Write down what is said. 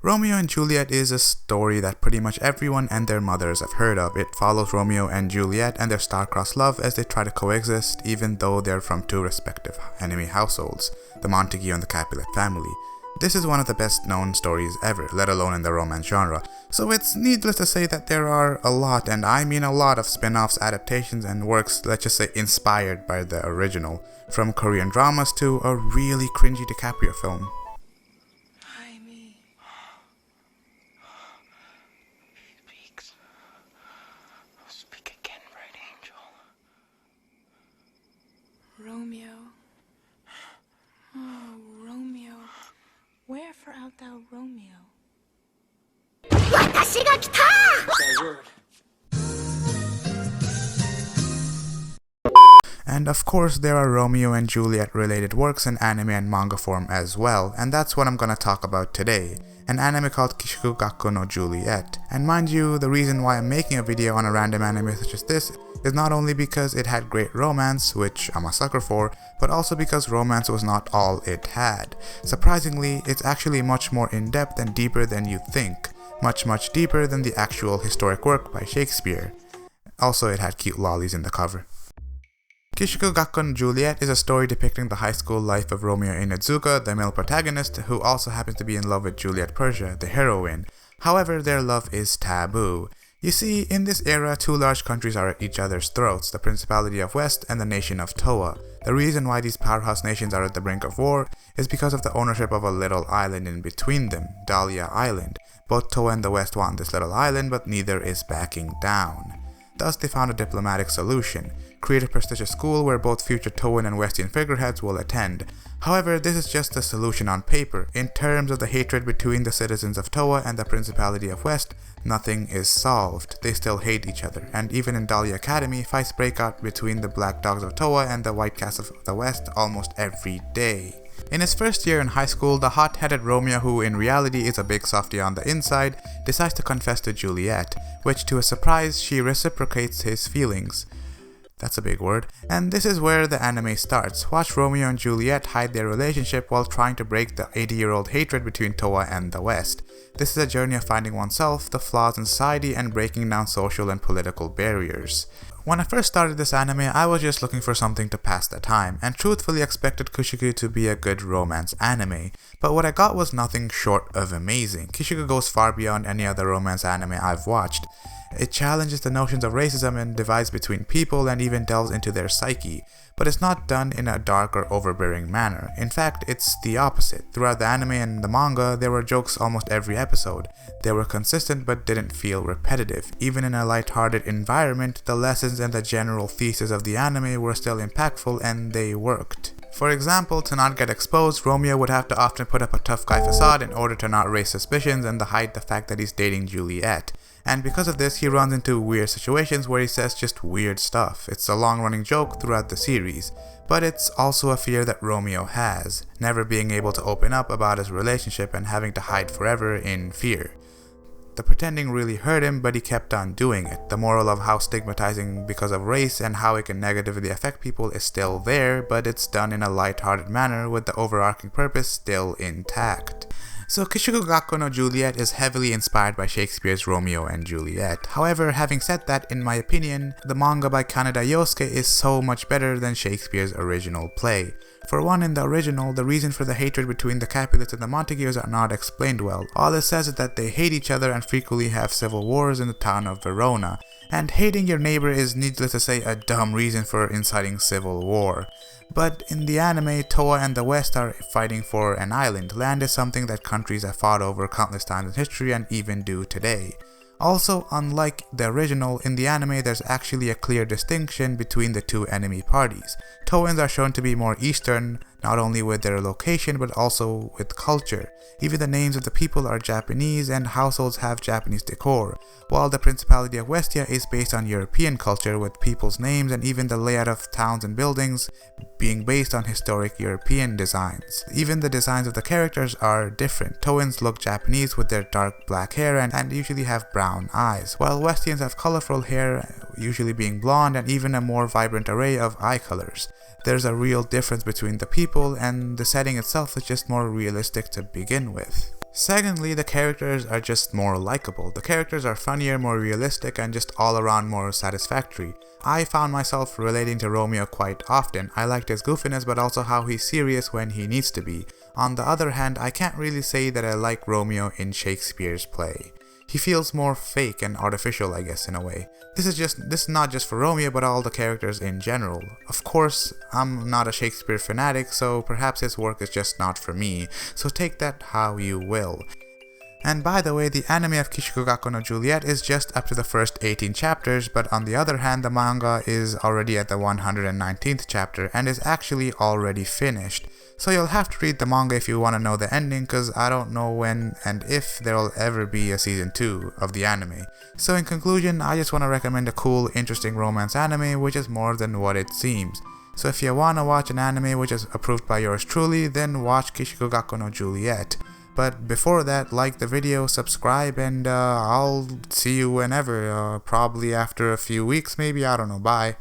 Romeo and Juliet is a story that pretty much everyone and their mothers have heard of. It follows Romeo and Juliet and their star-crossed love as they try to coexist even though they're from two respective enemy households, the Montague and the Capulet family. This is one of the best known stories ever, let alone in the romance genre, so it's needless to say that there are a lot, and I mean a lot, of spin-offs, adaptations, and works, let's just say inspired by the original, from Korean dramas to a really cringy DiCaprio film. Romeo. Oh, Romeo. Wherefore art thou, Romeo? And of course there are Romeo and Juliet related works in anime and manga form as well, and that's what I'm gonna talk about today. An anime called Kishiku Gakko no Juliet. And mind you, the reason why I'm making a video on a random anime such as this is not only because it had great romance, which I'm a sucker for, but also because romance was not all it had. Surprisingly, it's actually much more in-depth and deeper than you think. Much deeper than the actual historic work by Shakespeare. Also, it had cute lollies in the cover. Kishiku Gakko no Juliet is a story depicting the high school life of Romeo Inezuka, the male protagonist, who also happens to be in love with Juliet Persia, the heroine. However, their love is taboo. You see, in this era, two large countries are at each other's throats, the Principality of West and the nation of Towa. The reason why these powerhouse nations are at the brink of war is because of the ownership of a little island in between them, Dahlia Island. Both Towa and the West want this little island, but neither is backing down. Thus, they found a diplomatic solution. Create a prestigious school where both future Towan and Westian figureheads will attend. However, this is just a solution on paper. In terms of the hatred between the citizens of Towa and the Principality of West, nothing is solved. They still hate each other, and even in Dahlia Academy, fights break out between the Black Dogs of Towa and the White Cats of the West almost every day. In his first year in high school, the hot-headed Romeo, who in reality is a big softie on the inside, decides to confess to Juliet, which to his surprise, she reciprocates his feelings. That's a big word. And this is where the anime starts. Watch Romeo and Juliet hide their relationship while trying to break the 80-year-old hatred between Towa and the West. This is a journey of finding oneself, the flaws in society, and breaking down social and political barriers. When I first started this anime, I was just looking for something to pass the time, and truthfully expected Kishiku to be a good romance anime. But what I got was nothing short of amazing. Kishiku goes far beyond any other romance anime I've watched. It challenges the notions of racism and divides between people and even delves into their psyche, but it's not done in a dark or overbearing manner. In fact, it's the opposite. Throughout the anime and the manga, there were jokes almost every episode. They were consistent but didn't feel repetitive. Even in a light-hearted environment, the lessons and the general thesis of the anime were still impactful and they worked. For example, to not get exposed, Romeo would have to often put up a tough guy facade in order to not raise suspicions and to hide the fact that he's dating Juliet. And because of this, he runs into weird situations where he says just weird stuff. It's a long-running joke throughout the series, but it's also a fear that Romeo has, never being able to open up about his relationship and having to hide forever in fear. The pretending really hurt him, but he kept on doing it. The moral of how stigmatizing because of race and how it can negatively affect people is still there, but it's done in a light-hearted manner with the overarching purpose still intact. So Kishiku Gakko no Juliet is heavily inspired by Shakespeare's Romeo and Juliet. However, having said that, in my opinion, the manga by Kaneda Yosuke is so much better than Shakespeare's original play. For one, in the original, the reason for the hatred between the Capulets and the Montagues are not explained well. All it says is that they hate each other and frequently have civil wars in the town of Verona. And hating your neighbor is, needless to say, a dumb reason for inciting civil war. But in the anime, Towa and the West are fighting for an island. Land is something that countries have fought over countless times in history and even do today. Also, unlike the original, in the anime there's actually a clear distinction between the two enemy parties. Towans are shown to be more eastern, not only with their location but also with culture. Even the names of the people are Japanese and households have Japanese decor, while the Principality of Westia is based on European culture with people's names and even the layout of towns and buildings being based on historic European designs. Even the designs of the characters are different. Towans look Japanese with their dark black hair and usually have brown eyes, while Westians have colorful hair, usually being blonde, and even a more vibrant array of eye colors. There's a real difference between the people, and the setting itself is just more realistic to begin with. Secondly, the characters are just more likable. The characters are funnier, more realistic, and just all around more satisfactory. I found myself relating to Romeo quite often. I liked his goofiness, but also how he's serious when he needs to be. On the other hand, I can't really say that I like Romeo in Shakespeare's play. He feels more fake and artificial, I guess, in a way. This is not just for Romeo, but all the characters in general. Of course, I'm not a Shakespeare fanatic, so perhaps his work is just not for me, so take that how you will. And by the way, the anime of Kishikugaku no Juliet is just up to the first 18 chapters, but on the other hand, the manga is already at the 119th chapter and is actually already finished. So you'll have to read the manga if you want to know the ending, cause I don't know when and if there'll ever be a season 2 of the anime. So in conclusion, I just want to recommend a cool, interesting romance anime which is more than what it seems. So if you want to watch an anime which is approved by yours truly, then watch Kishikugaku no Juliet. But before that, like the video, subscribe, and I'll see you whenever, probably after a few weeks maybe, I don't know, bye.